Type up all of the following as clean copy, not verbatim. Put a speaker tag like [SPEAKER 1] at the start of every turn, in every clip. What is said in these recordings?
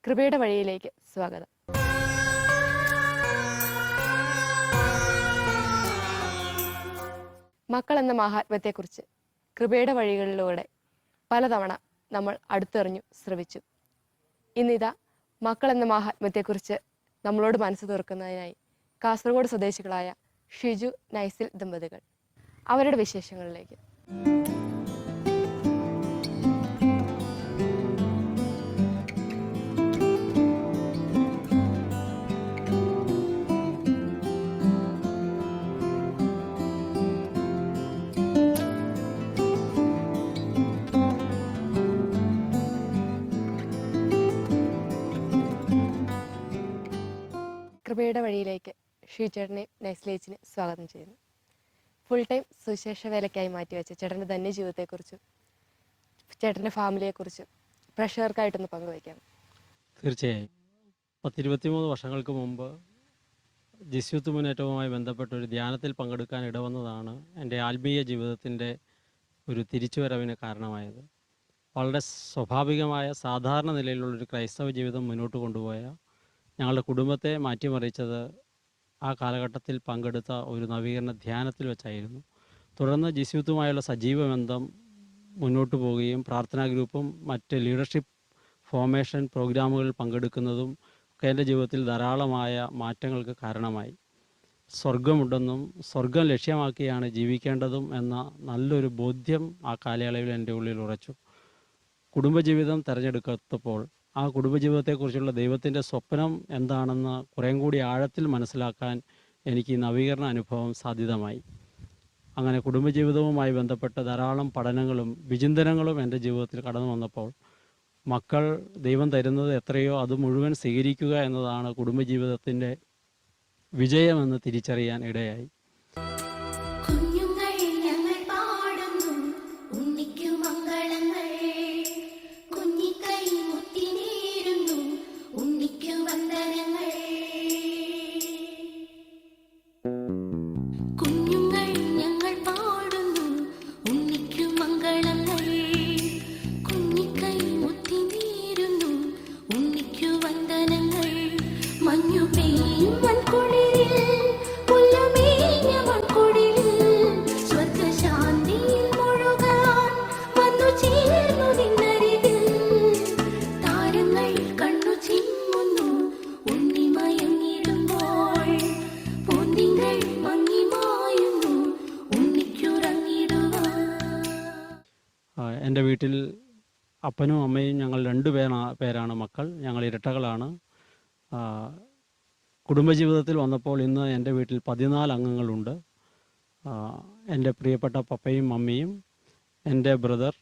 [SPEAKER 1] കൃപയുടെ വഴിയിലേക്ക് സ്വാഗതം. മക്കൾ എന്ന മഹാത്മ്യത്തെക്കുറിച്ച് കൃപയുടെ വഴികളിലൂടെ പലതവണ നമ്മൾ അടുത്തെറിഞ്ഞു ശ്രവിച്ചു. ഇന്നിതാ മക്കൾ എന്ന മഹാത്മ്യത്തെക്കുറിച്ച് നമ്മളോട് മനസ്സ് തുറക്കുന്നതിനായി കാസർഗോഡ് സ്വദേശികളായ ഷിജു നൈസിൽ ദമ്പതികൾ. അവരുടെ വിശേഷങ്ങളിലേക്ക്. കൃപയുടെ വഴിയിലേക്ക് ഷീചേട്ടനെയും നൈസ്ലേച്ചിനെ സ്വാഗതം ചെയ്യുന്നു. ഫുൾ ടൈം സുവിശേഷ വേലയ്ക്കായി മാറ്റിവെച്ച ചേട്ടൻ്റെ ധന്യജീവിതത്തെക്കുറിച്ചും ചേട്ടൻ്റെ ഫാമിലിയെക്കുറിച്ചും പ്രേക്ഷകർക്കായിട്ടൊന്ന് പങ്കുവയ്ക്കാം.
[SPEAKER 2] തീർച്ചയായും 23 വർഷങ്ങൾക്ക് മുമ്പ് ജിസ്യൂത്ത് മുന്നേറ്റവുമായി ബന്ധപ്പെട്ട ഒരു ധ്യാനത്തിൽ പങ്കെടുക്കാൻ ഇടവന്നതാണ് എൻ്റെ ആത്മീയ ജീവിതത്തിൻ്റെ ഒരു തിരിച്ചുവരവിന് കാരണമായത്. വളരെ സ്വാഭാവികമായ സാധാരണ നിലയിലുള്ളൊരു ക്രൈസ്തവ ജീവിതം മുന്നോട്ട് കൊണ്ടുപോയ ഞങ്ങളുടെ കുടുംബത്തെ മാറ്റിമറിച്ചത് ആ കാലഘട്ടത്തിൽ പങ്കെടുത്ത ഒരു നവീകരണ ധ്യാനത്തിൽ വെച്ചായിരുന്നു. തുടർന്ന് ജിസ്യൂത്തുമായുള്ള സജീവ ബന്ധം മുന്നോട്ട് പോവുകയും പ്രാർത്ഥനാ ഗ്രൂപ്പും മറ്റ് ലീഡർഷിപ്പ് ഫോർമേഷൻ പ്രോഗ്രാമുകളിൽ പങ്കെടുക്കുന്നതും ഒക്കെ എൻ്റെ ജീവിതത്തിൽ ധാരാളമായ മാറ്റങ്ങൾക്ക് കാരണമായി. സ്വർഗമുണ്ടെന്നും സ്വർഗം ലക്ഷ്യമാക്കിയാണ് ജീവിക്കേണ്ടതും എന്ന നല്ലൊരു ബോധ്യം ആ കാലയളവിൽ എൻ്റെ ഉള്ളിൽ ഉറച്ചു. കുടുംബജീവിതം തിരഞ്ഞെടുക്കത്തപ്പോൾ ആ കുടുംബജീവിതത്തെക്കുറിച്ചുള്ള ദൈവത്തിൻ്റെ സ്വപ്നം എന്താണെന്ന് കുറേം കൂടി ആഴത്തിൽ മനസ്സിലാക്കാൻ എനിക്ക് ഈ നവീകരണ അനുഭവം സാധ്യതമായി. അങ്ങനെ കുടുംബജീവിതവുമായി ബന്ധപ്പെട്ട ധാരാളം പഠനങ്ങളും വിചിന്തനങ്ങളും എൻ്റെ ജീവിതത്തിൽ കടന്നു വന്നപ്പോൾ മക്കൾ ദൈവം തരുന്നത് എത്രയോ അത് മുഴുവൻ സ്വീകരിക്കുക എന്നതാണ് കുടുംബജീവിതത്തിൻ്റെ വിജയമെന്ന് തിരിച്ചറിയാൻ ഇടയായി. എൻ്റെ വീട്ടിൽ അപ്പനും അമ്മയും ഞങ്ങൾ 2 പേരാണ് മക്കൾ. ഞങ്ങൾ ഇരട്ടകളാണ്. കുടുംബജീവിതത്തിൽ വന്നപ്പോൾ ഇന്ന് എൻ്റെ വീട്ടിൽ 14 അംഗങ്ങളുണ്ട്. എൻ്റെ പ്രിയപ്പെട്ട പപ്പയും മമ്മിയും എൻ്റെ ബ്രദർ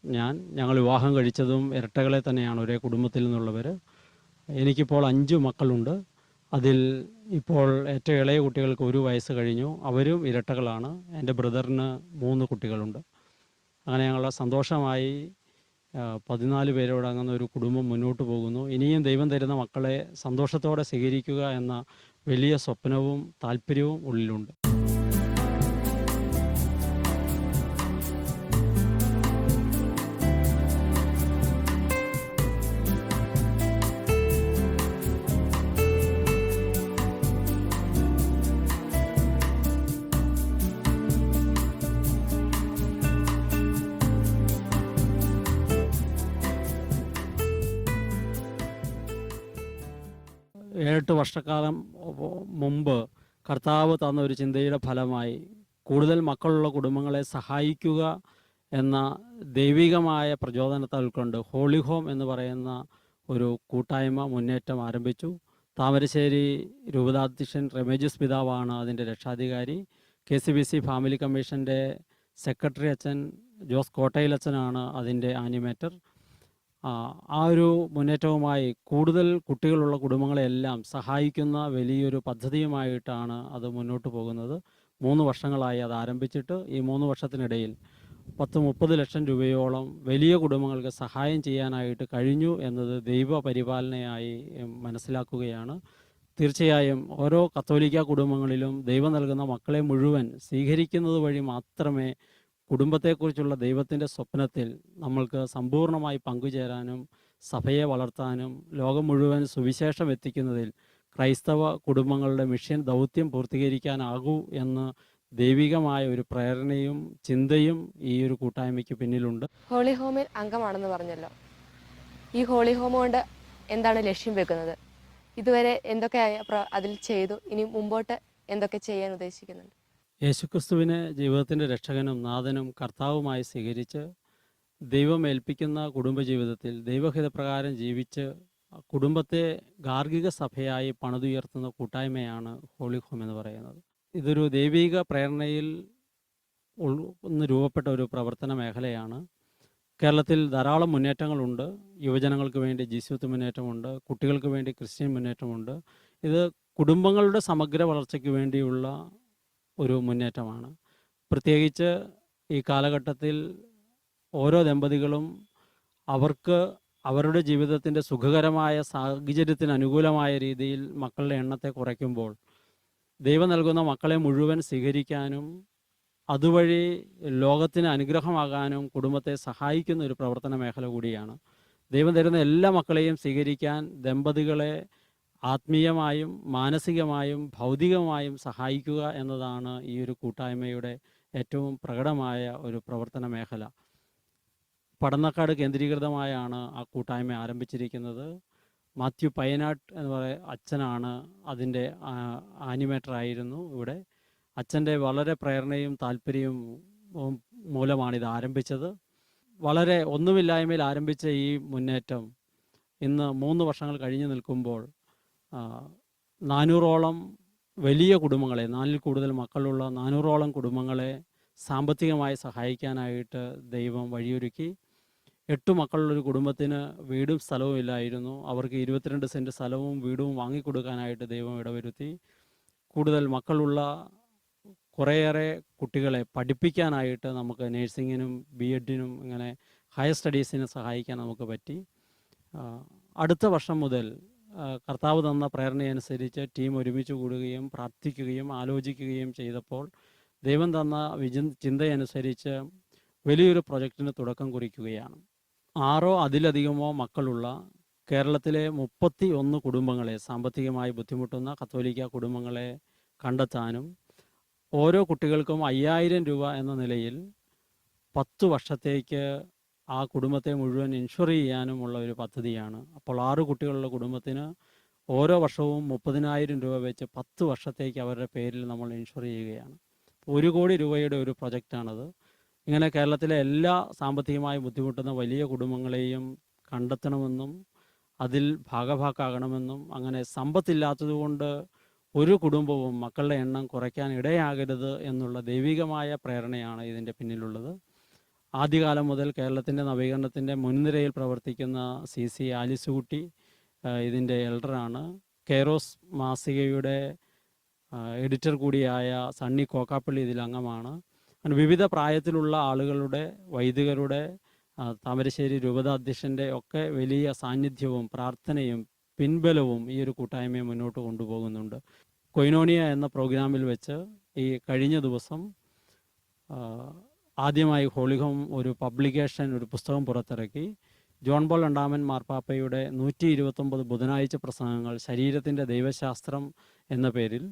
[SPEAKER 2] ഞങ്ങൾ വിവാഹം കഴിച്ചതും ഇരട്ടകളെ തന്നെയാണ്, ഒരേ കുടുംബത്തിൽ നിന്നുള്ളവർ. എനിക്കിപ്പോൾ 5 മക്കളുണ്ട്. അതിൽ ഇപ്പോൾ ഏറ്റവും ഇളയ കുട്ടികൾക്ക് 1 വയസ്സ് കഴിഞ്ഞു. അവരും ഇരട്ടകളാണ്. എൻ്റെ ബ്രദറിന് 3 കുട്ടികളുണ്ട്. അങ്ങനെ ഞങ്ങളുടെ സന്തോഷമായി 14 പേരോടങ്ങുന്ന ഒരു കുടുംബം മുന്നോട്ട് പോകുന്നു. ഇനിയും ദൈവം തരുന്ന മക്കളെ സന്തോഷത്തോടെ സ്വീകരിക്കുക എന്ന വലിയ സ്വപ്നവും താല്പര്യവും ഉള്ളിലുണ്ട്. ഏഴെട്ട് വർഷക്കാലം മുമ്പ് കർത്താവ് തന്ന ഒരു ചിന്തയുടെ ഫലമായി കൂടുതൽ മക്കളുള്ള കുടുംബങ്ങളെ സഹായിക്കുക എന്ന ദൈവികമായ പ്രചോദനത്തെ ഉൾക്കൊണ്ട് ഹോളി ഹോം എന്ന് പറയുന്ന ഒരു കൂട്ടായ്മ മുന്നേറ്റം ആരംഭിച്ചു. താമരശ്ശേരി രൂപതാധ്യക്ഷൻ റെമേജസ് പിതാവാണ് അതിൻ്റെ രക്ഷാധികാരി. KCBC ഫാമിലി കമ്മീഷൻ്റെ സെക്രട്ടറി അച്ഛൻ ജോസ് കോട്ടയിലച്ഛനാണ് അതിൻ്റെ ആനിമേറ്റർ. ആ ഒരു മുന്നേറ്റവുമായി കൂടുതൽ കുട്ടികളുള്ള കുടുംബങ്ങളെല്ലാം സഹായിക്കുന്ന വലിയൊരു പദ്ധതിയുമായിട്ടാണ് അത് മുന്നോട്ട് പോകുന്നത്. 3 വർഷങ്ങളായി അത് ആരംഭിച്ചിട്ട്. ഈ 3 വർഷത്തിനിടയിൽ 10-30 ലക്ഷം രൂപയോളം വലിയ കുടുംബങ്ങൾക്ക് സഹായം ചെയ്യാനായിട്ട് കഴിഞ്ഞു എന്നത് ദൈവ പരിപാലനയായി മനസ്സിലാക്കുകയാണ്. തീർച്ചയായും ഓരോ കത്തോലിക്ക കുടുംബങ്ങളിലും ദൈവം നൽകുന്ന മക്കളെ മുഴുവൻ സ്വീകരിക്കുന്നത് വഴി മാത്രമേ കുടുംബത്തെക്കുറിച്ചുള്ള ദൈവത്തിൻ്റെ സ്വപ്നത്തിൽ നമ്മൾക്ക് സമ്പൂർണ്ണമായി പങ്കുചേരാനും സഭയെ വളർത്താനും ലോകം മുഴുവൻ സുവിശേഷം എത്തിക്കുന്നതിൽ ക്രൈസ്തവ കുടുംബങ്ങളുടെ മിഷൻ ദൗത്യം പൂർത്തീകരിക്കാനാകൂ എന്ന് ദൈവികമായ ഒരു പ്രേരണയും ചിന്തയും ഈ ഒരു കൂട്ടായ്മയ്ക്ക് പിന്നിലുണ്ട്.
[SPEAKER 1] ഹോളി ഹോമിൽ അംഗമാണെന്ന് പറഞ്ഞല്ലോ. ഈ ഹോളി ഹോം കൊണ്ട് എന്താണ് ലക്ഷ്യം വെക്കുന്നത്? ഇതുവരെ എന്തൊക്കെ അതിൽ ചെയ്തു, ഇനി മുമ്പോട്ട് എന്തൊക്കെ ചെയ്യാൻ ഉദ്ദേശിക്കുന്നുണ്ട്?
[SPEAKER 2] യേശുക്രിസ്തുവിനെ ജീവിതത്തിൻ്റെ രക്ഷകനും നാഥനും കർത്താവുമായി സ്വീകരിച്ച് ദൈവം ഏൽപ്പിക്കുന്ന കുടുംബജീവിതത്തിൽ ദൈവഹിതപ്രകാരം ജീവിച്ച് കുടുംബത്തെ ഗാർഹിക സഭയായി പണിതുയർത്തുന്ന കൂട്ടായ്മയാണ് ഹോളി ഹോം എന്ന് പറയുന്നത്. ഇതൊരു ദൈവിക പ്രേരണയിൽ ഒന്ന് രൂപപ്പെട്ട ഒരു പ്രവർത്തന മേഖലയാണ്. കേരളത്തിൽ ധാരാളം മുന്നേറ്റങ്ങളുണ്ട്. യുവജനങ്ങൾക്ക് വേണ്ടി ജിസ്യൂത്ത് മുന്നേറ്റമുണ്ട്, കുട്ടികൾക്ക് വേണ്ടി ക്രിസ്ത്യൻ മുന്നേറ്റമുണ്ട്. ഇത് കുടുംബങ്ങളുടെ സമഗ്ര വളർച്ചയ്ക്ക് വേണ്ടിയുള്ള ഒരു മുന്നേറ്റമാണ്. പ്രത്യേകിച്ച് ഈ കാലഘട്ടത്തിൽ ഓരോ ദമ്പതികളും അവർക്ക് അവരുടെ ജീവിതത്തിൻ്റെ സുഖകരമായ സാഹചര്യത്തിന് അനുകൂലമായ രീതിയിൽ മക്കളുടെ എണ്ണത്തെ കുറയ്ക്കുമ്പോൾ ദൈവം നൽകുന്ന മക്കളെ മുഴുവൻ സ്വീകരിക്കാനും അതുവഴി ലോകത്തിന് അനുഗ്രഹമാകാനും കുടുംബത്തെ സഹായിക്കുന്ന ഒരു പ്രവർത്തന മേഖല കൂടിയാണ്. ദൈവം തരുന്ന എല്ലാ മക്കളെയും സ്വീകരിക്കാൻ ദമ്പതികളെ ആത്മീയമായും മാനസികമായും ഭൗതികമായും സഹായിക്കുക എന്നതാണ് ഈ ഒരു കൂട്ടായ്മയുടെ ഏറ്റവും പ്രകടമായ ഒരു പ്രവർത്തന മേഖല. പടന്നക്കാട് കേന്ദ്രീകൃതമായാണ് ആ കൂട്ടായ്മ ആരംഭിച്ചിരിക്കുന്നത്. മാത്യു പയ്യനാട്ട് എന്ന് പറയുന്ന അച്ഛനാണ് അതിൻ്റെ ആനിമേറ്റർ ആയിരുന്നു ഇവിടെ. അച്ഛൻ്റെ വളരെ പ്രേരണയും താല്പര്യവും മൂലമാണിത് ആരംഭിച്ചത്. വളരെ ഒന്നുമില്ലായ്മയിൽ ആരംഭിച്ച ഈ മുന്നേറ്റം ഇന്ന് 3 വർഷങ്ങൾ കഴിഞ്ഞു നിൽക്കുമ്പോൾ 400ഓളം വലിയ കുടുംബങ്ങളെ, 4ൽ കൂടുതൽ മക്കളുള്ള 400ഓളം കുടുംബങ്ങളെ സാമ്പത്തികമായി സഹായിക്കാനായിട്ട് ദൈവം വഴിയൊരുക്കി. 8 മക്കളുള്ളൊരു കുടുംബത്തിന് വീടും സ്ഥലവും ഇല്ലായിരുന്നു. അവർക്ക് 22 സെൻറ്റ് സ്ഥലവും വീടും വാങ്ങിക്കൊടുക്കാനായിട്ട് ദൈവം ഇടവരുത്തി. കൂടുതൽ മക്കളുള്ള കുറേയേറെ കുട്ടികളെ പഠിപ്പിക്കാനായിട്ട് നമുക്ക് നേഴ്സിങ്ങിനും BEdനും ഇങ്ങനെ ഹയർ സ്റ്റഡീസിന് സഹായിക്കാൻ നമുക്ക് പറ്റി. അടുത്ത വർഷം മുതൽ കർത്താവ് തന്ന പ്രേരണയനുസരിച്ച് ടീം ഒരുമിച്ച് കൂടുകയും പ്രാർത്ഥിക്കുകയും ആലോചിക്കുകയും ചെയ്തപ്പോൾ ദൈവം തന്ന ചിന്തയനുസരിച്ച് വലിയൊരു പ്രൊജക്റ്റിന് തുടക്കം കുറിക്കുകയാണ്. 6 അതിലധികമോ മക്കളുള്ള കേരളത്തിലെ 31 കുടുംബങ്ങളെ, സാമ്പത്തികമായി ബുദ്ധിമുട്ടുന്ന കത്തോലിക്ക കുടുംബങ്ങളെ കണ്ടെത്താനും ഓരോ കുട്ടികൾക്കും 5000 രൂപ എന്ന നിലയിൽ 10 വർഷത്തേക്ക് ആ കുടുംബത്തെ മുഴുവൻ ഇൻഷുർ ചെയ്യാനുമുള്ള ഒരു പദ്ധതിയാണ്. അപ്പോൾ 6 കുട്ടികളുള്ള കുടുംബത്തിന് ഓരോ വർഷവും 30,000 രൂപ വെച്ച് 10 വർഷത്തേക്ക് അവരുടെ പേരിൽ നമ്മൾ ഇൻഷുർ ചെയ്യുകയാണ്. 1 കോടി രൂപയുടെ ഒരു പ്രൊജക്റ്റാണത്. ഇങ്ങനെ കേരളത്തിലെ എല്ലാ സാമ്പത്തികമായി ബുദ്ധിമുട്ടുന്ന വലിയ കുടുംബങ്ങളെയും കണ്ടെത്തണമെന്നും അതിൽ ഭാഗഭാക്കാകണമെന്നും അങ്ങനെ സമ്പത്തില്ലാത്തതുകൊണ്ട് ഒരു കുടുംബവും മക്കളുടെ എണ്ണം കുറയ്ക്കാൻ ഇടയാകരുത് എന്നുള്ള ദൈവികമായ പ്രേരണയാണ് ഇതിൻ്റെ പിന്നിലുള്ളത്. ആദ്യകാലം മുതൽ കേരളത്തിൻ്റെ നവീകരണത്തിൻ്റെ മുൻനിരയിൽ പ്രവർത്തിക്കുന്ന CC ആലിസുകുട്ടി ഇതിൻ്റെ എൽഡറാണ്. കെയറോസ് മാസികയുടെ എഡിറ്റർ കൂടിയായ സണ്ണി കോക്കാപ്പള്ളി ഇതിൽ അംഗമാണ്. വിവിധ പ്രായത്തിലുള്ള ആളുകളുടെ, വൈദികരുടെ, താമരശ്ശേരി രൂപതാധ്യക്ഷൻ്റെ ഒക്കെ വലിയ സാന്നിധ്യവും പ്രാർത്ഥനയും പിൻബലവും ഈ ഒരു കൂട്ടായ്മയെ മുന്നോട്ട് കൊണ്ടുപോകുന്നുണ്ട്. കൊയിനോണിയ എന്ന പ്രോഗ്രാമിൽ വെച്ച് ഈ കഴിഞ്ഞ ദിവസം ആദ്യമായി ഹോളി ഹോം ഒരു പബ്ലിക്കേഷൻ, ഒരു പുസ്തകം പുറത്തിറക്കി. ജോൺ പോൾ രണ്ടാമൻ മാർപ്പാപ്പയുടെ 129 ബുധനാഴ്ച പ്രസംഗങ്ങൾ, ശരീരത്തിൻ്റെ ദൈവശാസ്ത്രം എന്ന പേരിൽ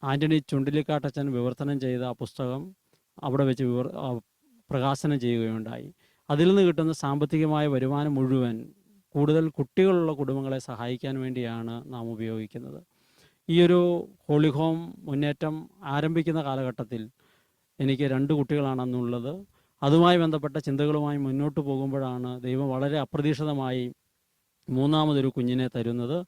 [SPEAKER 2] ആൻ്റണി ചുണ്ടിലിക്കാട്ടച്ചൻ വിവർത്തനം ചെയ്ത ആ പുസ്തകം അവിടെ വെച്ച് പ്രകാശനം ചെയ്യുകയുണ്ടായി. അതിൽ നിന്ന് കിട്ടുന്ന സാമ്പത്തികമായ വരുമാനം മുഴുവൻ കൂടുതൽ കുട്ടികളുള്ള കുടുംബങ്ങളെ സഹായിക്കാൻ വേണ്ടിയാണ് നാം ഉപയോഗിക്കുന്നത്. ഈ ഒരു ഹോളി ഹോം മുന്നേറ്റം ആരംഭിക്കുന്ന കാലഘട്ടത്തിൽ എനിക്ക് 2 കുട്ടികളാണ് അന്നുള്ളത്. അതുമായി ബന്ധപ്പെട്ട ചിന്തകളുമായി മുന്നോട്ട് പോകുമ്പോഴാണ് ദൈവം വളരെ അപ്രതീക്ഷിതമായി 3ാമതൊരു കുഞ്ഞിനെ തരുന്നത്.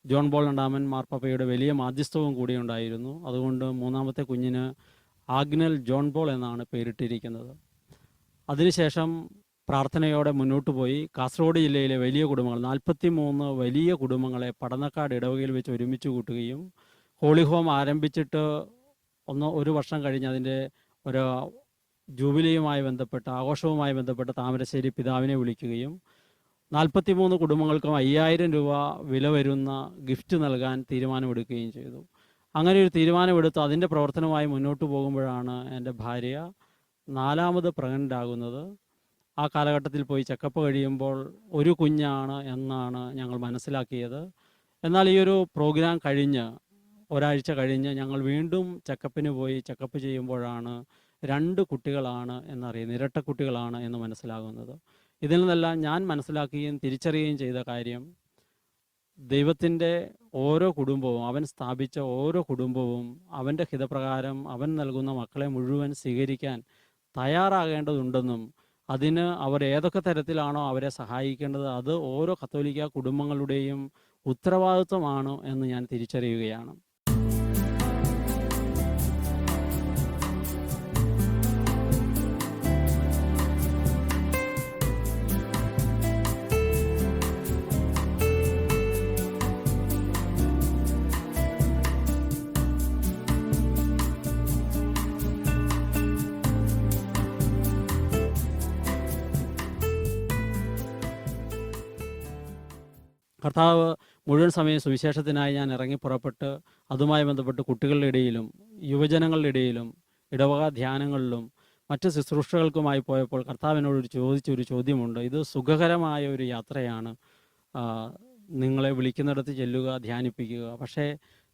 [SPEAKER 2] ജോൺ പോൾ രണ്ടാമൻ മാർപ്പാപ്പയുടെ വലിയ മാധ്യസ്ഥവും കൂടി ഉണ്ടായിരുന്നു. അതുകൊണ്ട് 3ാമത്തെ കുഞ്ഞിന് ആഗ്നൽ ജോൺ പോൾ എന്നാണ് പേരിട്ടിരിക്കുന്നത്. അതിനുശേഷം പ്രാർത്ഥനയോടെ മുന്നോട്ട് പോയി കാസർഗോഡ് ജില്ലയിലെ വലിയ കുടുംബങ്ങൾ, 43 വലിയ കുടുംബങ്ങളെ പടന്നക്കാട് ഇടവകയിൽ വെച്ച് ഒരുമിച്ച് കൂട്ടുകയും ഹോളി ഹോം ആരംഭിച്ചിട്ട് 1 വർഷം കഴിഞ്ഞ് അതിൻ്റെ ഒരു ജൂബിലിയുമായി ബന്ധപ്പെട്ട ആഘോഷവുമായി ബന്ധപ്പെട്ട താമരശ്ശേരി പിതാവിനെ വിളിക്കുകയും 43 കുടുംബങ്ങൾക്കും 5000 രൂപ വില വരുന്ന ഗിഫ്റ്റ് നൽകാൻ തീരുമാനമെടുക്കുകയും ചെയ്തു. അങ്ങനെ ഒരു തീരുമാനമെടുത്ത് അതിൻ്റെ പ്രവർത്തനമായി മുന്നോട്ട് പോകുമ്പോഴാണ് എൻ്റെ ഭാര്യ 4ാമത് പ്രഗ്നൻ്റ് ആകുന്നത്. ആ കാലഘട്ടത്തിൽ പോയി ചെക്കപ്പ് കഴിയുമ്പോൾ ഒരു കുഞ്ഞാണ് എന്നാണ് ഞങ്ങൾ മനസ്സിലാക്കിയത്. എന്നാൽ ഈ ഒരു പ്രോഗ്രാം കഴിഞ്ഞ് ഒരാഴ്ച കഴിഞ്ഞ് ഞങ്ങൾ വീണ്ടും ചെക്കപ്പിന് പോയി ചെക്കപ്പ് ചെയ്യുമ്പോഴാണ് 2 കുട്ടികളാണ് എന്നറിയുന്നത്, ഇരട്ട കുട്ടികളാണ് എന്ന് മനസ്സിലാകുന്നത്. ഇതിൽ നിന്നെല്ലാം ഞാൻ മനസ്സിലാക്കുകയും തിരിച്ചറിയുകയും ചെയ്ത കാര്യം, ദൈവത്തിൻ്റെ ഓരോ കുടുംബവും, അവൻ സ്ഥാപിച്ച ഓരോ കുടുംബവും അവൻ്റെ ഹിതപ്രകാരം അവൻ നൽകുന്ന മക്കളെ മുഴുവൻ സ്വീകരിക്കാൻ തയ്യാറാകേണ്ടതുണ്ടെന്നും അതിന് അവർ ഏതൊക്കെ തരത്തിലാണോ അവരെ സഹായിക്കേണ്ടത് അത് ഓരോ കത്തോലിക്ക കുടുംബങ്ങളുടെയും ഉത്തരവാദിത്വമാണ് എന്ന് ഞാൻ തിരിച്ചറിയുകയാണ്. കർത്താവ് മുഴുവൻ സമയം സുവിശേഷത്തിനായി ഞാൻ ഇറങ്ങി പുറപ്പെട്ട് അതുമായി ബന്ധപ്പെട്ട് കുട്ടികളുടെ ഇടയിലും യുവജനങ്ങളുടെ ഇടയിലും ഇടവക ധ്യാനങ്ങളിലും മറ്റ് ശുശ്രൂഷകൾക്കുമായി പോയപ്പോൾ കർത്താവിനോട് ചോദിച്ചൊരു ചോദ്യമുണ്ട്. ഇത് സുഖകരമായ ഒരു യാത്രയാണ്, നിങ്ങളെ വിളിക്കുന്നിടത്ത് ചെല്ലുക, ധ്യാനിപ്പിക്കുക. പക്ഷേ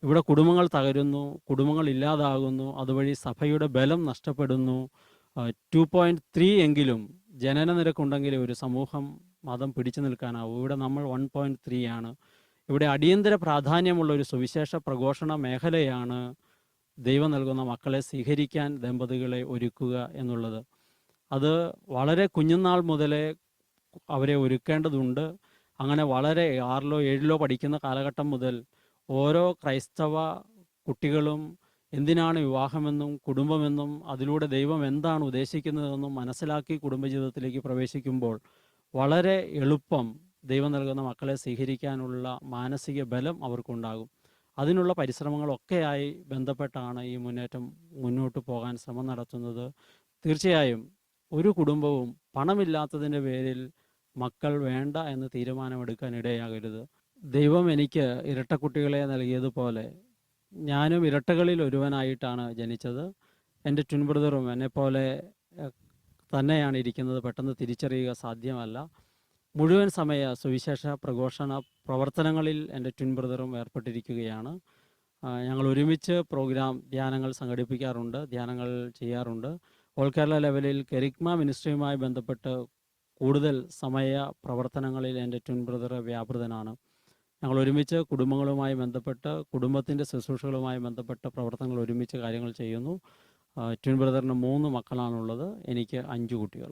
[SPEAKER 2] ഇവിടെ കുടുംബങ്ങൾ തകരുന്നു, കുടുംബങ്ങൾ ഇല്ലാതാകുന്നു, അതുവഴി സഭയുടെ ബലം നഷ്ടപ്പെടുന്നു. 2.3 എങ്കിലും ജനന നിരക്കുണ്ടെങ്കിൽ ഒരു സമൂഹം മതം പിടിച്ചു നിൽക്കാനാവും. ഇവിടെ നമ്മൾ 1.3 ആണ്. ഇവിടെ അടിയന്തര പ്രാധാന്യമുള്ള ഒരു സുവിശേഷ പ്രഘോഷണ മേഖലയാണ് ദൈവം നൽകുന്ന മക്കളെ സ്വീകരിക്കാൻ ദമ്പതികളെ ഒരുക്കുക എന്നുള്ളത്. അത് വളരെ കുഞ്ഞുനാൾ മുതലേ അവരെ ഒരുക്കേണ്ടതുണ്ട്. അങ്ങനെ വളരെ 6ലോ 7ലോ പഠിക്കുന്ന കാലഘട്ടം മുതൽ ഓരോ ക്രൈസ്തവ കുട്ടികളും എന്തിനാണ് വിവാഹമെന്നും കുടുംബമെന്നും അതിലൂടെ ദൈവം എന്താണ് ഉദ്ദേശിക്കുന്നതെന്നും മനസ്സിലാക്കി കുടുംബജീവിതത്തിലേക്ക് പ്രവേശിക്കുമ്പോൾ വളരെ എളുപ്പം ദൈവം നൽകുന്ന മക്കളെ സ്വീകരിക്കാനുള്ള മാനസിക ബലം അവർക്കുണ്ടാകും. അതിനുള്ള പരിശ്രമങ്ങളൊക്കെയായി ബന്ധപ്പെട്ടാണ് ഈ മുന്നേറ്റം മുന്നോട്ട് പോകാൻ ശ്രമം നടത്തുന്നത്. തീർച്ചയായും ഒരു കുടുംബവും പണമില്ലാത്തതിൻ്റെ പേരിൽ മക്കൾ വേണ്ട എന്ന് തീരുമാനമെടുക്കാൻ ഇടയാകരുത്. ദൈവം എനിക്ക് ഇരട്ടക്കുട്ടികളെ നൽകിയതുപോലെ ഞാനും ഇരട്ടകളിൽ ഒരുവനായിട്ടാണ് ജനിച്ചത്. എൻ്റെ ട്വിൻ ബ്രദറും എന്നെപ്പോലെ തന്നെയാണ് ഇരിക്കുന്നത്. പെട്ടെന്ന് തിരിച്ചറിയുക സാധ്യമല്ല. മുഴുവൻ സമയ സുവിശേഷ പ്രഘോഷണ പ്രവർത്തനങ്ങളിൽ എൻ്റെ ട്വിൻ ബ്രദറും ഏർപ്പെട്ടിരിക്കുകയാണ്. ഞങ്ങൾ ഒരുമിച്ച് ധ്യാനങ്ങൾ സംഘടിപ്പിക്കാറുണ്ട്, ധ്യാനങ്ങൾ ചെയ്യാറുണ്ട്. ഓൾ കേരള ലെവലിൽ കെരിഗ്മ മിനിസ്ട്രിയുമായി ബന്ധപ്പെട്ട് കൂടുതൽ സമയ പ്രവർത്തനങ്ങളിൽ എൻ്റെ ട്വിൻ ബ്രദർ വ്യാപൃതനാണ്. ഞങ്ങൾ ഒരുമിച്ച് കുടുംബങ്ങളുമായി ബന്ധപ്പെട്ട് കുടുംബത്തിൻ്റെ ശുശ്രൂഷകളുമായി ബന്ധപ്പെട്ട പ്രവർത്തനങ്ങൾ ഒരുമിച്ച് കാര്യങ്ങൾ ചെയ്യുന്നു. ട്വിൻ ബ്രദറിന് 3 മക്കളാണുള്ളത്, എനിക്ക് 5 കുട്ടികൾ.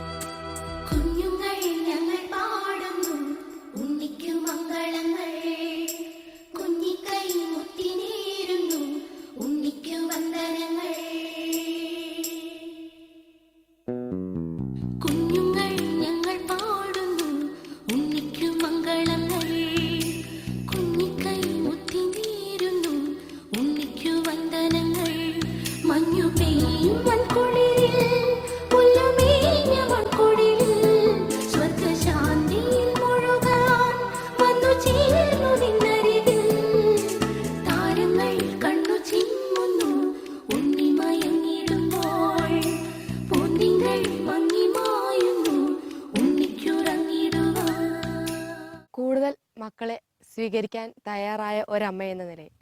[SPEAKER 1] കൂടുതൽ മക്കളെ സ്വീകരിക്കാൻ തയ്യാറായ ഒരമ്മ എന്ന നിലയിൽ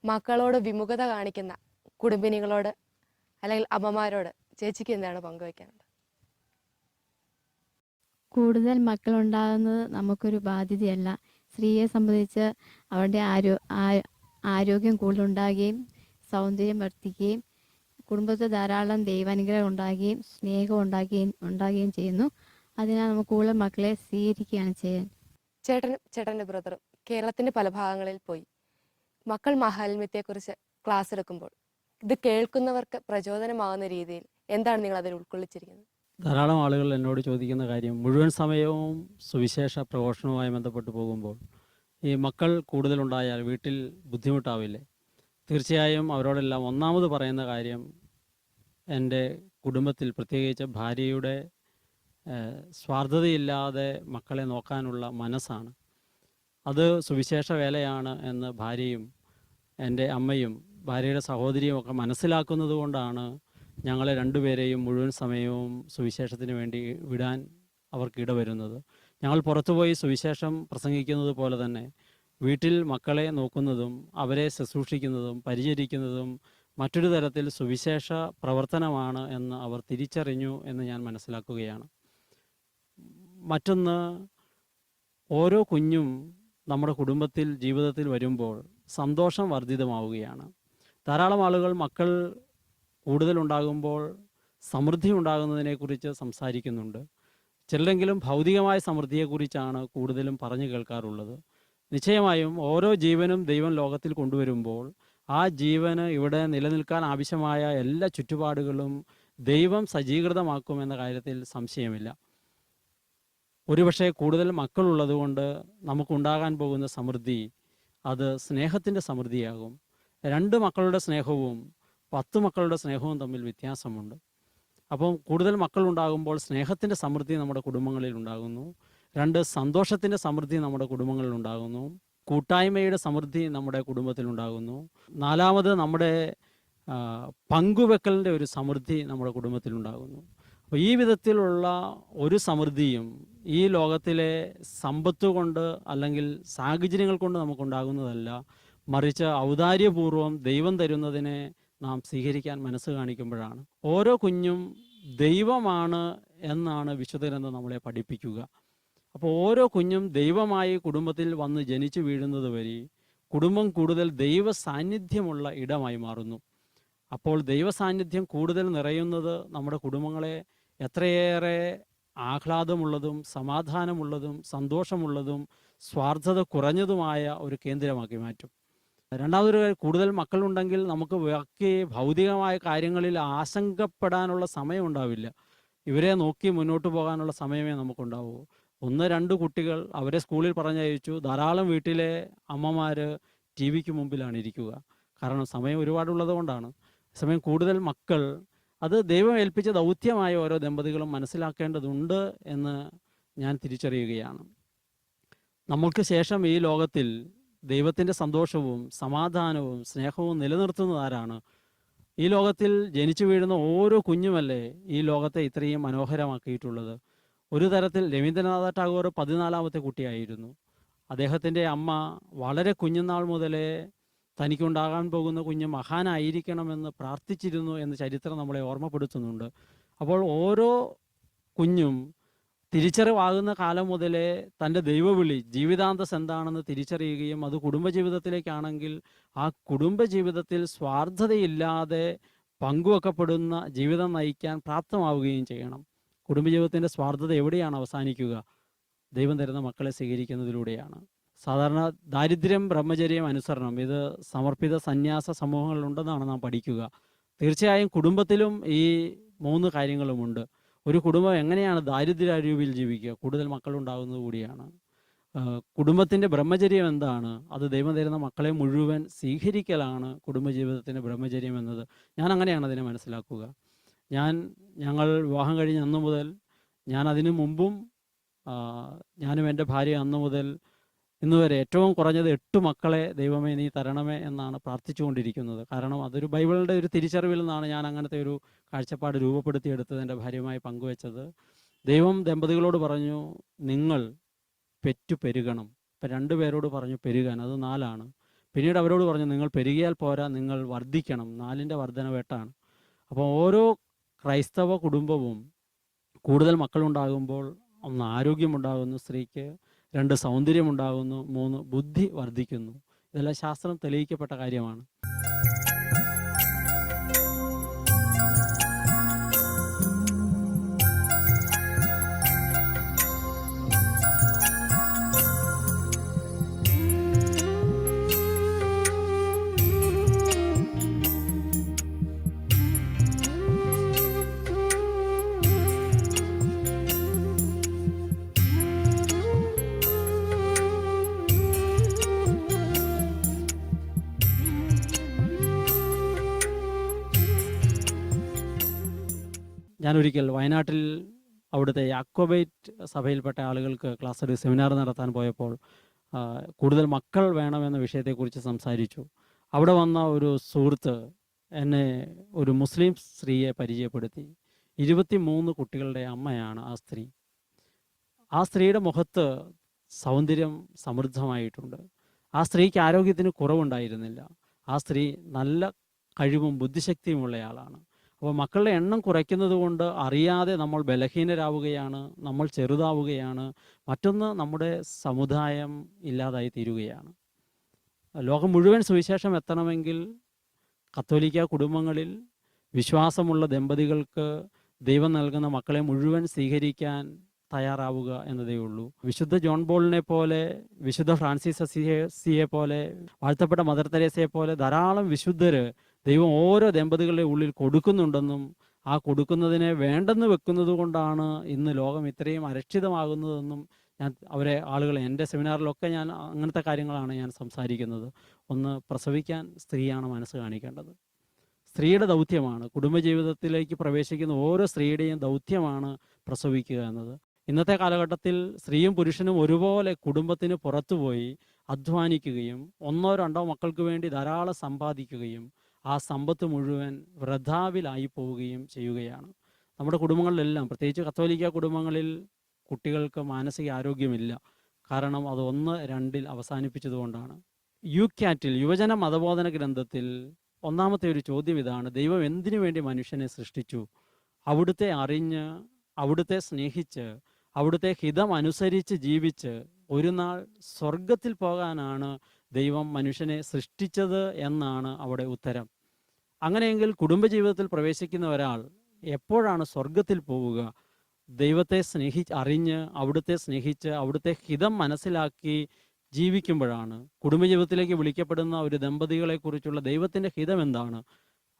[SPEAKER 1] മക്കളോട് വിമുഖത കാണിക്കുന്ന കുടുംബിനികളോട് അല്ലെങ്കിൽ അമ്മമാരോട് ചേച്ചിക്ക് എന്താണ് പങ്കുവയ്ക്കാനുള്ളത്?
[SPEAKER 3] കൂടുതൽ മക്കളുണ്ടാകുന്നത് നമുക്കൊരു ബാധ്യതയല്ല. സ്ത്രീയെ സംബന്ധിച്ച് അവരുടെ ആരോഗ്യം കൂടുതലുണ്ടാകുകയും സൗന്ദര്യം വർദ്ധിക്കുകയും കുടുംബത്തിൽ ധാരാളം ദൈവാനുഗ്രഹം ഉണ്ടാകുകയും സ്നേഹം ഉണ്ടാകുകയും ചെയ്യുന്നു. അതിനാൽ നമുക്ക് കൂടുതൽ മക്കളെ സ്വീകരിക്കുകയാണ് ചെയ്യാൻ.
[SPEAKER 1] ചേട്ടൻ്റെ ബ്രദറും കേരളത്തിൻ്റെ പല ഭാഗങ്ങളിൽ പോയി മക്കൾ മാഹാത്മ്യത്തെക്കുറിച്ച് ക്ലാസ് എടുക്കുമ്പോൾ ഇത് കേൾക്കുന്നവർക്ക് പ്രചോദനമാകുന്ന രീതിയിൽ എന്താണ് നിങ്ങൾ അതിൽ ഉൾക്കൊള്ളിച്ചിരിക്കുന്നത്?
[SPEAKER 2] ധാരാളം ആളുകൾ എന്നോട് ചോദിക്കുന്ന കാര്യം, മുഴുവൻ സമയവും സുവിശേഷ പ്രഘോഷണവുമായി ബന്ധപ്പെട്ട് പോകുമ്പോൾ ഈ മക്കൾ കൂടുതലുണ്ടായാൽ വീട്ടിൽ ബുദ്ധിമുട്ടാവില്ലേ? തീർച്ചയായും അവരോടെല്ലാം ഒന്നാമത് പറയുന്ന കാര്യം, എൻ്റെ കുടുംബത്തിൽ പ്രത്യേകിച്ച് ഭാര്യയുടെ സ്വാർത്ഥതയില്ലാതെ മക്കളെ നോക്കാനുള്ള മനസ്സാണ്. അത് സുവിശേഷ വേലയാണ് എന്ന് ഭാര്യയും എൻ്റെ അമ്മയും ഭാര്യയുടെ സഹോദരിയും ഒക്കെ മനസ്സിലാക്കുന്നത് കൊണ്ടാണ് ഞങ്ങളെ രണ്ടുപേരെയും മുഴുവൻ സമയവും സുവിശേഷത്തിന് വേണ്ടി വിടാൻ അവർക്ക് ഇടവരുന്നത്. ഞങ്ങൾ പുറത്തുപോയി സുവിശേഷം പ്രസംഗിക്കുന്നത് പോലെ തന്നെ വീട്ടിൽ മക്കളെ നോക്കുന്നതും അവരെ ശുശ്രൂഷിക്കുന്നതും പരിചരിക്കുന്നതും മറ്റൊരു തരത്തിൽ സുവിശേഷ പ്രവർത്തനമാണ് എന്ന് അവർ തിരിച്ചറിഞ്ഞു എന്ന് ഞാൻ മനസ്സിലാക്കുകയാണ്. മറ്റൊന്ന്, ഓരോ കുഞ്ഞും നമ്മുടെ കുടുംബത്തിൽ ജീവിതത്തിൽ വരുമ്പോൾ സന്തോഷം വർദ്ധിതമാവുകയാണ്. ധാരാളം ആളുകൾ മക്കൾ കൂടുതലുണ്ടാകുമ്പോൾ സമൃദ്ധി ഉണ്ടാകുന്നതിനെക്കുറിച്ച് സംസാരിക്കുന്നുണ്ട്. ചിലരെങ്കിലും ഭൗതികമായ സമൃദ്ധിയെക്കുറിച്ചാണ് കൂടുതലും പറഞ്ഞു കേൾക്കാറുള്ളത്. നിശ്ചയമായും ഓരോ ജീവനും ദൈവം ലോകത്തിൽ കൊണ്ടുവരുമ്പോൾ ആ ജീവന് ഇവിടെ നിലനിൽക്കാൻ ആവശ്യമായ എല്ലാ ചുറ്റുപാടുകളും ദൈവം സജ്ജീകൃതമാക്കുമെന്ന കാര്യത്തിൽ സംശയമില്ല. ഒരുപക്ഷെ കൂടുതൽ മക്കളുള്ളതുകൊണ്ട് നമുക്കുണ്ടാകാൻ പോകുന്ന സമൃദ്ധി അത് സ്നേഹത്തിൻ്റെ സമൃദ്ധിയാകും. 2 മക്കളുടെ സ്നേഹവും 10 മക്കളുടെ സ്നേഹവും തമ്മിൽ വ്യത്യാസമുണ്ട്. അപ്പം കൂടുതൽ മക്കളുണ്ടാകുമ്പോൾ സ്നേഹത്തിൻ്റെ സമൃദ്ധി നമ്മുടെ കുടുംബങ്ങളിൽ ഉണ്ടാകുന്നു. 2, സന്തോഷത്തിൻ്റെ സമൃദ്ധി നമ്മുടെ കുടുംബങ്ങളിൽ ഉണ്ടാകുന്നു. കൂട്ടായ്മയുടെ സമൃദ്ധി നമ്മുടെ കുടുംബത്തിലുണ്ടാകുന്നു. 4, നമ്മുടെ പങ്കുവെക്കലിൻ്റെ ഒരു സമൃദ്ധി നമ്മുടെ കുടുംബത്തിലുണ്ടാകുന്നു. അപ്പോൾ ഈ വിധത്തിലുള്ള ഒരു സമൃദ്ധിയും ഈ ലോകത്തിലെ സമ്പത്ത് കൊണ്ട് അല്ലെങ്കിൽ സാഹചര്യങ്ങൾ കൊണ്ട് നമുക്കുണ്ടാകുന്നതല്ല, മറിച്ച് ഔദാര്യപൂർവ്വം ദൈവം തരുന്നതിനെ നാം സ്വീകരിക്കാൻ മനസ്സ് കാണിക്കുമ്പോഴാണ്. ഓരോ കുഞ്ഞും ദൈവമാണ് എന്നാണ് വിശുദ്ധ ഗ്രന്ഥം നമ്മളെ പഠിപ്പിക്കുക. അപ്പോൾ ഓരോ കുഞ്ഞും ദൈവമായി കുടുംബത്തിൽ വന്ന് ജനിച്ചു വീഴുന്നത് വഴി കുടുംബം കൂടുതൽ ദൈവ സാന്നിധ്യമുള്ള ഇടമായി മാറുന്നു. അപ്പോൾ ദൈവ സാന്നിധ്യം കൂടുതൽ നിറയുന്നത് നമ്മുടെ കുടുംബങ്ങളെ എത്രയേറെ ആഹ്ലാദമുള്ളതും സമാധാനമുള്ളതും സന്തോഷമുള്ളതും സ്വാർത്ഥത കുറഞ്ഞതുമായ ഒരു കേന്ദ്രമാക്കി മാറ്റും. രണ്ടാമതൊരു, കൂടുതൽ മക്കളുണ്ടെങ്കിൽ നമുക്ക് ബാക്കി ഭൗതികമായ കാര്യങ്ങളിൽ ആശങ്കപ്പെടാനുള്ള സമയം ഉണ്ടാവില്ല. ഇവരെ നോക്കി മുന്നോട്ട് പോകാനുള്ള സമയമേ നമുക്കുണ്ടാവൂ. 1-2 കുട്ടികൾ, അവരെ സ്കൂളിൽ പറഞ്ഞയച്ചു. ധാരാളം വീട്ടിലെ അമ്മമാർ ടി വിക്ക് മുമ്പിലാണ് ഇരിക്കുക. കാരണം സമയം ഒരുപാടുള്ളത് കൊണ്ടാണ്. സമയം കൂടുതൽ മക്കൾ, അത് ദൈവം ഏൽപ്പിച്ച ദൗത്യമായ ഓരോ ദമ്പതികളും മനസ്സിലാക്കേണ്ടതുണ്ട് എന്ന് ഞാൻ തിരിച്ചറിയുകയാണ്. നമ്മൾക്ക് ശേഷം ഈ ലോകത്തിൽ ദൈവത്തിൻ്റെ സന്തോഷവും സമാധാനവും സ്നേഹവും നിലനിർത്തുന്നത് ആരാണ്? ഈ ലോകത്തിൽ ജനിച്ചു വീഴുന്ന ഓരോ കുഞ്ഞുമല്ലേ ഈ ലോകത്തെ ഇത്രയും മനോഹരമാക്കിയിട്ടുള്ളത്. ഒരു തരത്തിൽ രവീന്ദ്രനാഥ ടാഗോർ 14ാമത്തെ കുട്ടിയായിരുന്നു. അദ്ദേഹത്തിൻ്റെ അമ്മ വളരെ കുഞ്ഞുനാൾ മുതലേ തനിക്കുണ്ടാകാൻ പോകുന്ന കുഞ്ഞ് മഹാനായിരിക്കണമെന്ന് പ്രാർത്ഥിച്ചിരുന്നു എന്ന് ചരിത്രം നമ്മളെ ഓർമ്മപ്പെടുത്തുന്നുണ്ട്. അപ്പോൾ ഓരോ കുഞ്ഞും തിരിച്ചറിവാകുന്ന കാലം മുതലേ തൻ്റെ ദൈവവിളി ജീവിതാന്തസ് എന്താണെന്ന് തിരിച്ചറിയുകയും അത് കുടുംബജീവിതത്തിലേക്കാണെങ്കിൽ ആ കുടുംബജീവിതത്തിൽ സ്വാർത്ഥതയില്ലാതെ പങ്കുവെക്കപ്പെടുന്ന ജീവിതം നയിക്കാൻ പ്രാപ്തമാവുകയും ചെയ്യണം. കുടുംബജീവിതത്തിൻ്റെ സ്വാർത്ഥത എവിടെയാണ് അവസാനിക്കുക? ദൈവം തരുന്ന മക്കളെ സ്വീകരിക്കുന്നതിലൂടെയാണ്. സാധാരണ ദാരിദ്ര്യം, ബ്രഹ്മചര്യം, അനുസരണം, ഇത് സമർപ്പിത സന്യാസ സമൂഹങ്ങളിലുണ്ടെന്നാണ് നാം പഠിക്കുക. തീർച്ചയായും കുടുംബത്തിലും ഈ 3 കാര്യങ്ങളുമുണ്ട്. ഒരു കുടുംബം എങ്ങനെയാണ് ദാരിദ്ര്യാരൂപിൽ ജീവിക്കുക? കൂടുതൽ മക്കളുണ്ടാകുന്നത് കൂടിയാണ്. കുടുംബത്തിൻ്റെ ബ്രഹ്മചര്യം എന്താണ്? അത് ദൈവം തരുന്ന മക്കളെ മുഴുവൻ സ്വീകരിക്കലാണ് കുടുംബജീവിതത്തിൻ്റെ ബ്രഹ്മചര്യം എന്നത്. ഞാൻ അങ്ങനെയാണ് അതിനെ മനസ്സിലാക്കുക. ഞങ്ങൾ വിവാഹം കഴിഞ്ഞ അന്നു മുതൽ, ഞാൻ അതിനു മുമ്പും ഞാനും എൻ്റെ ഭാര്യ അന്നു മുതൽ ഇന്ന് വരെ ഏറ്റവും കുറഞ്ഞത് 8 മക്കളെ ദൈവമേ നീ തരണമേ എന്നാണ് പ്രാർത്ഥിച്ചുകൊണ്ടിരിക്കുന്നത്. കാരണം അതൊരു ബൈബിളിൻ്റെ ഒരു തിരിച്ചറിവിൽ നിന്നാണ് ഞാൻ അങ്ങനത്തെ ഒരു കാഴ്ചപ്പാട് രൂപപ്പെടുത്തിയെടുത്തത്, എൻ്റെ ഭാര്യയുമായി പങ്കുവെച്ചത്. ദൈവം ദമ്പതികളോട് പറഞ്ഞു, നിങ്ങൾ പെറ്റു പെരുകണം. ഇപ്പം 2 പേരോട് പറഞ്ഞു പെരുകാൻ, അത് 4ആണ്. പിന്നീട് അവരോട് പറഞ്ഞു നിങ്ങൾ പെരുകിയാൽ പോരാ, നിങ്ങൾ വർദ്ധിക്കണം. 4ൻ്റെ വർധനവേട്ടാണ്. അപ്പോൾ ഓരോ ക്രൈസ്തവ കുടുംബവും കൂടുതൽ മക്കളുണ്ടാകുമ്പോൾ 1 ആരോഗ്യമുണ്ടാകുന്നു സ്ത്രീക്ക്, 2 സൗന്ദര്യമുണ്ടാകുന്നു, 3 ബുദ്ധി വർദ്ധിക്കുന്നു. ഇതെല്ലാം ശാസ്ത്രം തെളിയിക്കപ്പെട്ട കാര്യമാണ്. ഞാനൊരിക്കൽ വയനാട്ടിൽ അവിടുത്തെ യാക്കോബൈറ്റ് സഭയിൽപ്പെട്ട ആളുകൾക്ക് ക്ലാസ് ഒരു സെമിനാർ നടത്താൻ പോയപ്പോൾ കൂടുതൽ മക്കൾ വേണമെന്ന വിഷയത്തെക്കുറിച്ച് സംസാരിച്ചു. അവിടെ വന്ന ഒരു സുഹൃത്ത് എന്നെ ഒരു മുസ്ലിം സ്ത്രീയെ പരിചയപ്പെടുത്തി. 23 കുട്ടികളുടെ അമ്മയാണ് ആ സ്ത്രീ. ആ സ്ത്രീയുടെ മുഖത്ത് സൗന്ദര്യം സമൃദ്ധമായിട്ടുണ്ട്. ആ സ്ത്രീക്ക് ആരോഗ്യത്തിന് കുറവുണ്ടായിരുന്നില്ല. ആ സ്ത്രീ നല്ല കഴിവും ബുദ്ധിശക്തിയുമുള്ളയാളാണ്. അപ്പോൾ മക്കളുടെ എണ്ണം കുറയ്ക്കുന്നത് കൊണ്ട് അറിയാതെ നമ്മൾ ബലഹീനരാവുകയാണ്, നമ്മൾ ചെറുതാവുകയാണ്. മറ്റൊന്ന്, നമ്മുടെ സമുദായം ഇല്ലാതായി തീരുകയാണ്. ലോകം മുഴുവൻ സുവിശേഷം എത്തണമെങ്കിൽ കത്തോലിക്ക കുടുംബങ്ങളിൽ വിശ്വാസമുള്ള ദമ്പതികൾക്ക് ദൈവം നൽകുന്ന മക്കളെ മുഴുവൻ സ്വീകരിക്കാൻ തയ്യാറാവുക എന്നതേ ഉള്ളൂ. വിശുദ്ധ ജോൺ ബോളിനെ പോലെ, വിശുദ്ധ ഫ്രാൻസിസ് അസിസിയെ പോലെ, വാഴ്ത്തപ്പെട്ട മദർ തെരേസയെ പോലെ ധാരാളം വിശുദ്ധർ ദൈവം ഓരോ ദമ്പതികളുടെ ഉള്ളിൽ കൊടുക്കുന്നുണ്ടെന്നും ആ കൊടുക്കുന്നതിനെ വേണ്ടെന്ന് വെക്കുന്നത് കൊണ്ടാണ് ഇന്ന് ലോകം ഇത്രയും അരക്ഷിതമാകുന്നതെന്നും ആളുകളെ എൻ്റെ സെമിനാറിലൊക്കെ ഞാൻ അങ്ങനത്തെ കാര്യങ്ങളാണ് ഞാൻ സംസാരിക്കുന്നത്. ഒന്ന്, പ്രസവിക്കാൻ സ്ത്രീയാണ് മനസ്സ് കാണിക്കേണ്ടത്. സ്ത്രീയുടെ ദൗത്യമാണ്, കുടുംബജീവിതത്തിലേക്ക് പ്രവേശിക്കുന്ന ഓരോ സ്ത്രീയുടെയും ദൗത്യമാണ് പ്രസവിക്കുക എന്നത്. ഇന്നത്തെ കാലഘട്ടത്തിൽ സ്ത്രീയും പുരുഷനും ഒരുപോലെ കുടുംബത്തിന് പുറത്തുപോയി അധ്വാനിക്കുകയും ഒന്നോ രണ്ടോ മക്കൾക്ക് വേണ്ടി ധാരാളം സമ്പാദിക്കുകയും ആ സമ്പത്ത് മുഴുവൻ വൃഥാവിലായി പോവുകയും ചെയ്യുകയാണ്. നമ്മുടെ കുടുംബങ്ങളിലെല്ലാം, പ്രത്യേകിച്ച് കത്തോലിക്ക കുടുംബങ്ങളിൽ കുട്ടികൾക്ക് മാനസിക ആരോഗ്യമില്ല. കാരണം അത് 1-2 അവസാനിപ്പിച്ചതുകൊണ്ടാണ്. യുക്യാറ്റിൽ, യുവജന മതബോധന ഗ്രന്ഥത്തിൽ ഒന്നാമത്തെ ഒരു ചോദ്യം ഇതാണ്: ദൈവം എന്തിനു വേണ്ടി മനുഷ്യനെ സൃഷ്ടിച്ചു? അവിടുത്തെ അറിഞ്ഞ്, അവിടുത്തെ സ്നേഹിച്ച്, അവിടുത്തെ ഹിതം അനുസരിച്ച് ജീവിച്ച് ഒരു നാൾ സ്വർഗത്തിൽ പോകാനാണ് ദൈവം മനുഷ്യനെ സൃഷ്ടിച്ചത് എന്നാണ് അവിടെ ഉത്തരം. അങ്ങനെയെങ്കിൽ കുടുംബജീവിതത്തിൽ പ്രവേശിക്കുന്ന ഒരാൾ എപ്പോഴാണ് സ്വർഗത്തിൽ പോവുക? ദൈവത്തെ അറിഞ്ഞ്, അവിടുത്തെ സ്നേഹിച്ച്, അവിടുത്തെ ഹിതം മനസ്സിലാക്കി ജീവിക്കുമ്പോഴാണ്. കുടുംബജീവിതത്തിലേക്ക് വിളിക്കപ്പെടുന്ന ഒരു ദമ്പതികളെക്കുറിച്ചുള്ള ദൈവത്തിൻ്റെ ഹിതം എന്താണ്?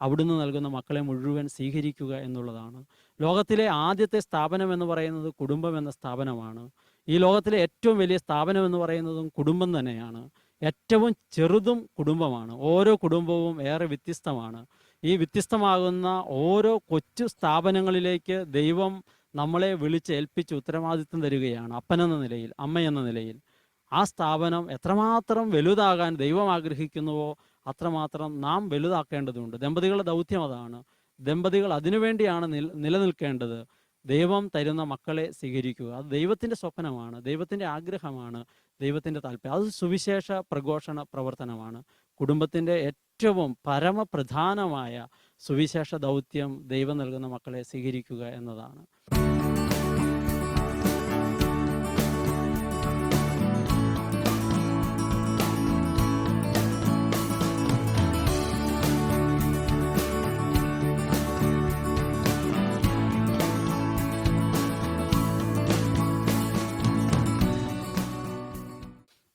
[SPEAKER 2] അവിടുന്ന് നൽകുന്ന മക്കളെ മുഴുവൻ സ്വീകരിക്കുക എന്നുള്ളതാണ്. ലോകത്തിലെ ആദ്യത്തെ സ്ഥാപനം എന്ന് പറയുന്നത് കുടുംബം എന്ന സ്ഥാപനമാണ്. ഈ ലോകത്തിലെ ഏറ്റവും വലിയ സ്ഥാപനം എന്ന് പറയുന്നതും കുടുംബം തന്നെയാണ്. ഏറ്റവും ചെറുതും കുടുംബമാണ്. ഓരോ കുടുംബവും ഏറെ വ്യത്യസ്തമാണ്. ഈ വ്യത്യസ്തമാകുന്ന ഓരോ കൊച്ചു സ്ഥാപനങ്ങളിലേക്ക് ദൈവം നമ്മളെ വിളിച്ചേൽപ്പിച്ച് ഉത്തരവാദിത്വം തരികയാണ്. അപ്പനെന്ന നിലയിൽ, അമ്മയെന്ന നിലയിൽ. ആ സ്ഥാപനം എത്രമാത്രം വലുതാകാൻ ദൈവം ആഗ്രഹിക്കുന്നുവോ അത്രമാത്രം നാം വലുതാക്കേണ്ടതുണ്ട്. ദമ്പതികളുടെ ദൗത്യം അതാണ്. ദമ്പതികൾ അതിനുവേണ്ടിയാണ് നിലനിൽക്കേണ്ടത്. ദൈവം തരുന്ന മക്കളെ സ്വീകരിക്കുക. അത് ദൈവത്തിൻ്റെ സ്വപ്നമാണ്, ദൈവത്തിൻ്റെ ആഗ്രഹമാണ്, ദൈവത്തിൻ്റെ താല്പര്യം. അത് സുവിശേഷ പ്രഘോഷണ പ്രവർത്തനമാണ്. കുടുംബത്തിൻ്റെ ഏറ്റവും പരമപ്രധാനമായ സുവിശേഷ ദൗത്യം ദൈവം നൽകുന്ന മക്കളെ സ്വീകരിക്കുക എന്നതാണ്.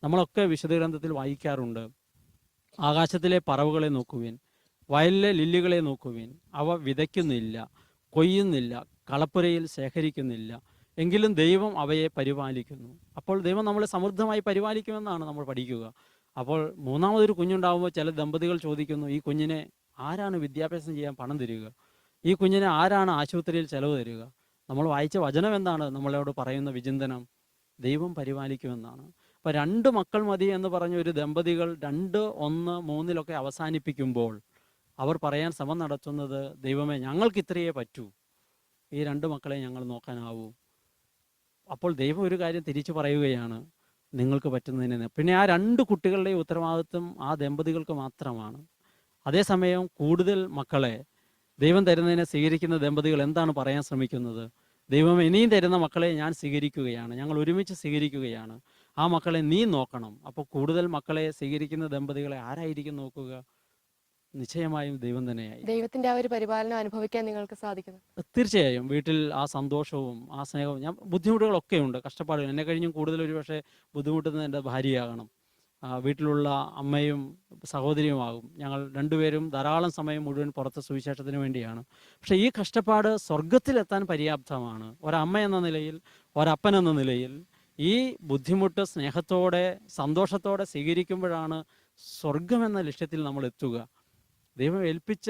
[SPEAKER 2] നമ്മളൊക്കെ വിശുദ്ധ ഗ്രന്ഥത്തിൽ വായിക്കാറുണ്ട്: ആകാശത്തിലെ പറവുകളെ നോക്കുവിൻ, വയലിലെ ലില്ലികളെ നോക്കുവിൻ, അവ വിതയ്ക്കുന്നില്ല, കൊയ്യുന്നില്ല, കളപ്പുരയിൽ ശേഖരിക്കുന്നില്ല, എങ്കിലും ദൈവം അവയെ പരിപാലിക്കുന്നു. അപ്പോൾ ദൈവം നമ്മളെ സമൃദ്ധമായി പരിപാലിക്കുമെന്നാണ് നമ്മൾ പഠിക്കുക. അപ്പോൾ മൂന്നാമതൊരു കുഞ്ഞുണ്ടാകുമ്പോൾ ചില ദമ്പതികൾ ചോദിക്കുന്നു: ഈ കുഞ്ഞിനെ ആരാണ് വിദ്യാഭ്യാസം ചെയ്യാൻ പണം തരിക? ഈ കുഞ്ഞിനെ ആരാണ് ആശുപത്രിയിൽ ചെലവ് തരിക? നമ്മൾ വായിച്ച വചനം എന്താണ് നമ്മളോട് പറയുന്ന വിചിന്തനം? ദൈവം പരിപാലിക്കുമെന്നാണ്. അപ്പോൾ 2 മക്കൾ മതി എന്ന് പറഞ്ഞ ഒരു ദമ്പതികൾ 2, 1, 3 അവസാനിപ്പിക്കുമ്പോൾ അവർ പറയാൻ ശ്രമം നടത്തുന്നത്: ദൈവമേ, ഞങ്ങൾക്ക് ഇത്രയേ പറ്റൂ, ഈ 2 മക്കളെ ഞങ്ങൾ നോക്കാനാവൂ. അപ്പോൾ ദൈവം ഒരു കാര്യം തിരിച്ചു പറയുകയാണ്: നിങ്ങൾക്ക് പറ്റുന്നതിന്. പിന്നെ ആ 2 കുട്ടികളുടെയും ഉത്തരവാദിത്വം ആ ദമ്പതികൾക്ക് മാത്രമാണ്. അതേസമയം കൂടുതൽ മക്കളെ ദൈവം തരുന്നതിനെ സ്വീകരിക്കുന്ന ദമ്പതികൾ എന്താണ് പറയാൻ ശ്രമിക്കുന്നത്? ദൈവം ഇനിയും തരുന്ന മക്കളെ ഞാൻ സ്വീകരിക്കുകയാണ്, ഞങ്ങൾ ഒരുമിച്ച് സ്വീകരിക്കുകയാണ്, ആ മക്കളെ നീ നോക്കണം. അപ്പോൾ കൂടുതൽ മക്കളെ സ്വീകരിക്കുന്ന ദമ്പതികളെ ആരായിരിക്കും നോക്കുക? നിശ്ചയമായും ദൈവം തന്നെയായി.
[SPEAKER 1] ദൈവത്തിന്റെ ആ ഒരു പരിപാലനം അനുഭവിക്കാൻ നിങ്ങൾക്ക് സാധിക്കുന്നു?
[SPEAKER 2] തീർച്ചയായും. വീട്ടിൽ ആ സന്തോഷവും ആ സ്നേഹവും, ബുദ്ധിമുട്ടുകളൊക്കെ ഉണ്ട്, കഷ്ടപ്പാടുകൾ. എന്നെ കഴിഞ്ഞും കൂടുതൽ ഒരു പക്ഷേ ബുദ്ധിമുട്ടുന്നത് എൻ്റെ ഭാര്യയാകണം. വീട്ടിലുള്ള അമ്മയും സഹോദരിയുമാകും. ഞങ്ങൾ 2 പേരും ധാരാളം സമയം മുഴുവൻ പുറത്ത് സുവിശേഷത്തിന് വേണ്ടിയാണ്. പക്ഷേ ഈ കഷ്ടപ്പാട് സ്വർഗത്തിലെത്താൻ പര്യാപ്തമാണ്. ഒരമ്മ എന്ന നിലയിൽ, ഒരപ്പൻ എന്ന നിലയിൽ ഈ ബുദ്ധിമുട്ട് സ്നേഹത്തോടെ സന്തോഷത്തോടെ സ്വീകരിക്കുമ്പോഴാണ് സ്വർഗം എന്ന ലക്ഷ്യത്തിൽ നമ്മൾ എത്തുക. ദൈവം ഏൽപ്പിച്ച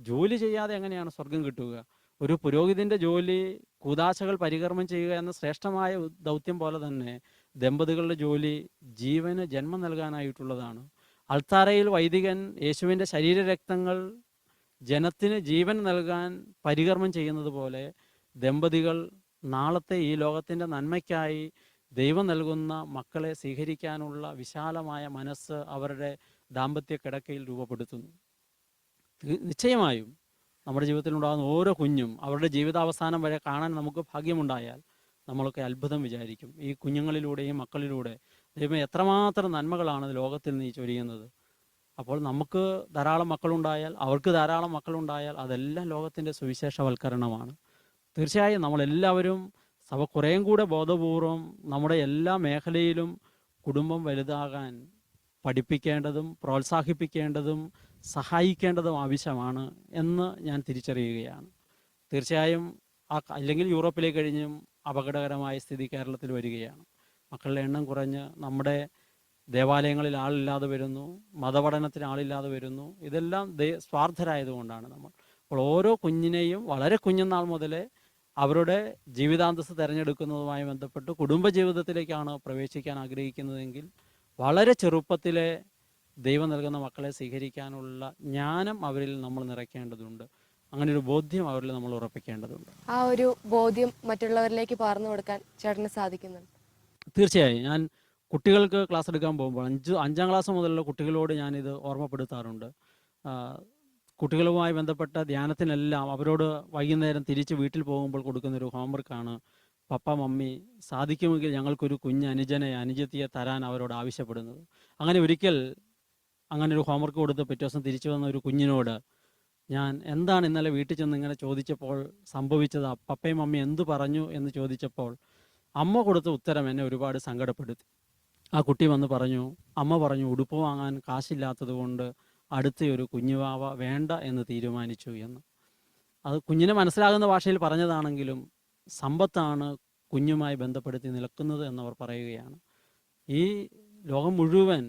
[SPEAKER 2] ജോലി ചെയ്യാതെ എങ്ങനെയാണ് സ്വർഗം കിട്ടുക? ഒരു പുരോഹിതൻ്റെ ജോലി കൂദാശകൾ പരികർമ്മം ചെയ്യുക എന്ന ശ്രേഷ്ഠമായ ദൗത്യം പോലെ തന്നെ ദമ്പതികളുടെ ജോലി ജീവന് ജന്മം നൽകാനായിട്ടുള്ളതാണ്. അൾത്താരയിൽ വൈദികൻ യേശുവിൻ്റെ ശരീരരക്തങ്ങൾ ജനത്തിന് ജീവൻ നൽകാൻ പരികർമ്മം ചെയ്യുന്നത് പോലെ ദമ്പതികൾ നാളത്തെ ഈ ലോകത്തിൻ്റെ നന്മയ്ക്കായി ദൈവം നൽകുന്ന മക്കളെ സ്വീകരിക്കാനുള്ള വിശാലമായ മനസ്സ് അവരുടെ ദാമ്പത്യ കിടക്കയിൽ രൂപപ്പെടുത്തുന്നു. നിശ്ചയമായും നമ്മുടെ ജീവിതത്തിലുണ്ടാകുന്ന ഓരോ കുഞ്ഞും അവരുടെ ജീവിതാവസാനം വരെ കാണാൻ നമുക്ക് ഭാഗ്യമുണ്ടായാൽ നമ്മളൊക്കെ അത്ഭുതം വിചാരിക്കും. ഈ കുഞ്ഞുങ്ങളിലൂടെയും മക്കളിലൂടെ ദൈവം എത്രമാത്രം നന്മകളാണ് ലോകത്തിൽ നീ ചൊരിയുന്നത്. അപ്പോൾ നമുക്ക് ധാരാളം മക്കളുണ്ടായാൽ, അവർക്ക് ധാരാളം മക്കളുണ്ടായാൽ അതെല്ലാം ലോകത്തിൻ്റെ സുവിശേഷവൽക്കരണമാണ്. തീർച്ചയായും നമ്മളെല്ലാവരും സഭ കുറേയും കൂടെ ബോധപൂർവം നമ്മുടെ എല്ലാ മേഖലയിലും കുടുംബം വലുതാകാൻ പഠിപ്പിക്കേണ്ടതും പ്രോത്സാഹിപ്പിക്കേണ്ടതും സഹായിക്കേണ്ടതും ആവശ്യമാണ് എന്ന് ഞാൻ തിരിച്ചറിയുകയാണ്. തീർച്ചയായും അല്ലെങ്കിൽ യൂറോപ്പിലേക്ക് കഴിഞ്ഞും അപകടകരമായ സ്ഥിതി കേരളത്തിൽ വരികയാണ്. മക്കളുടെ എണ്ണം കുറഞ്ഞ് നമ്മുടെ ദേവാലയങ്ങളിൽ ആളില്ലാതെ വരുന്നു, മതപഠനത്തിന് ആളില്ലാതെ വരുന്നു. ഇതെല്ലാം സ്വാർത്ഥരായതുകൊണ്ടാണ് നമ്മൾ. അപ്പോൾ ഓരോ കുഞ്ഞിനെയും വളരെ കുഞ്ഞുനാൾ മുതലേ അവരുടെ ജീവിതാന്തസ്സ് തിരഞ്ഞെടുക്കുന്നതുമായി ബന്ധപ്പെട്ട് കുടുംബജീവിതത്തിലേക്കാണ് പ്രവേശിക്കാൻ ആഗ്രഹിക്കുന്നതെങ്കിൽ വളരെ ചെറുപ്പത്തിലെ ദൈവം നൽകുന്ന മക്കളെ സ്വീകരിക്കാനുള്ള ജ്ഞാനം അവരിൽ നമ്മൾ നിറയ്ക്കേണ്ടതുണ്ട്. അങ്ങനെ ഒരു ബോധ്യം അവരിൽ നമ്മൾ ഉറപ്പിക്കേണ്ടതുണ്ട്.
[SPEAKER 1] ആ ഒരു ബോധ്യം മറ്റുള്ളവരിലേക്ക് പകർന്നു കൊടുക്കാൻ ചേട്ടന് സാധിക്കുന്നുണ്ട്?
[SPEAKER 2] തീർച്ചയായും ഞാൻ കുട്ടികൾക്ക് ക്ലാസ് എടുക്കാൻ പോകുമ്പോൾ 5ാം ക്ലാസ് മുതലുള്ള കുട്ടികളോട് ഞാനിത് ഓർമ്മപ്പെടുത്താറുണ്ട്. കുട്ടികളുമായി ബന്ധപ്പെട്ട ധ്യാനത്തിനെല്ലാം അവരോട് വൈകുന്നേരം തിരിച്ച് വീട്ടിൽ പോകുമ്പോൾ കൊടുക്കുന്നൊരു ഹോംവർക്കാണ്, പപ്പ മമ്മി സാധിക്കുമെങ്കിൽ ഞങ്ങൾക്കൊരു കുഞ്ഞ് അനുജത്തിയെ തരാൻ അവരോട് ആവശ്യപ്പെടുന്നത്. അങ്ങനെ ഒരിക്കൽ അങ്ങനെ ഒരു ഹോംവർക്ക് കൊടുത്ത് പിറ്റേ ദിവസം തിരിച്ചു വന്ന ഒരു കുഞ്ഞിനോട് ഞാൻ എന്താണ് ഇന്നലെ വീട്ടിൽ ചെന്ന് ഇങ്ങനെ ചോദിച്ചപ്പോൾ സംഭവിച്ചത്, പപ്പയും മമ്മി എന്തു പറഞ്ഞു എന്ന് ചോദിച്ചപ്പോൾ അമ്മ കൊടുത്ത ഉത്തരം എന്നെ ഒരുപാട് സങ്കടപ്പെടുത്തി. ആ കുട്ടി വന്ന് പറഞ്ഞു, അമ്മ പറഞ്ഞു ഉടുപ്പ് വാങ്ങാൻ കാശില്ലാത്തത് കൊണ്ട് അടുത്തൊരു കുഞ്ഞുവാവ വേണ്ട എന്ന് തീരുമാനിച്ചു എന്ന്. അത് കുഞ്ഞിനെ മനസ്സിലാകുന്ന ഭാഷയിൽ പറഞ്ഞതാണെങ്കിലും സമ്പത്താണ് കുഞ്ഞുമായി ബന്ധപ്പെടുത്തി നിൽക്കുന്നത് എന്നവർ പറയുകയാണ്. ഈ ലോകം മുഴുവൻ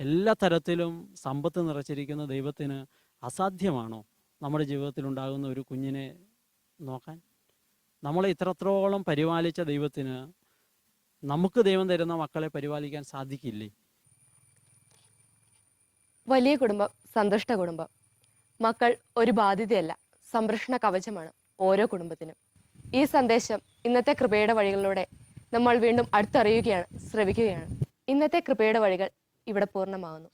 [SPEAKER 2] എല്ലാ തരത്തിലും സമ്പത്ത് നിറച്ചിരിക്കുന്ന ദൈവത്തിന് അസാധ്യമാണോ നമ്മുടെ ജീവിതത്തിൽ ഉണ്ടാകുന്ന ഒരു കുഞ്ഞിനെ നോക്കാൻ? നമ്മളെ ഇത്രത്തോളം പരിപാലിച്ച ദൈവത്തിന് നമുക്ക് ദൈവം തരുന്ന മക്കളെ പരിപാലിക്കാൻ സാധിക്കില്ലേ?
[SPEAKER 1] വലിയ കുടുംബം, സന്തുഷ്ട കുടുംബം. മക്കൾ ഒരു ബാധ്യതയല്ല, സംരക്ഷണ കവചമാണ് ഓരോ കുടുംബത്തിനും. ഈ സന്ദേശം ഇന്നത്തെ കൃപയുടെ വഴികളിലൂടെ നമ്മൾ വീണ്ടും അടുത്തറിയുകയാണ്, ശ്രവിക്കുകയാണ്. ഇന്നത്തെ കൃപയുടെ വഴികൾ ഇവിടെ പൂർണ്ണമാകുന്നു.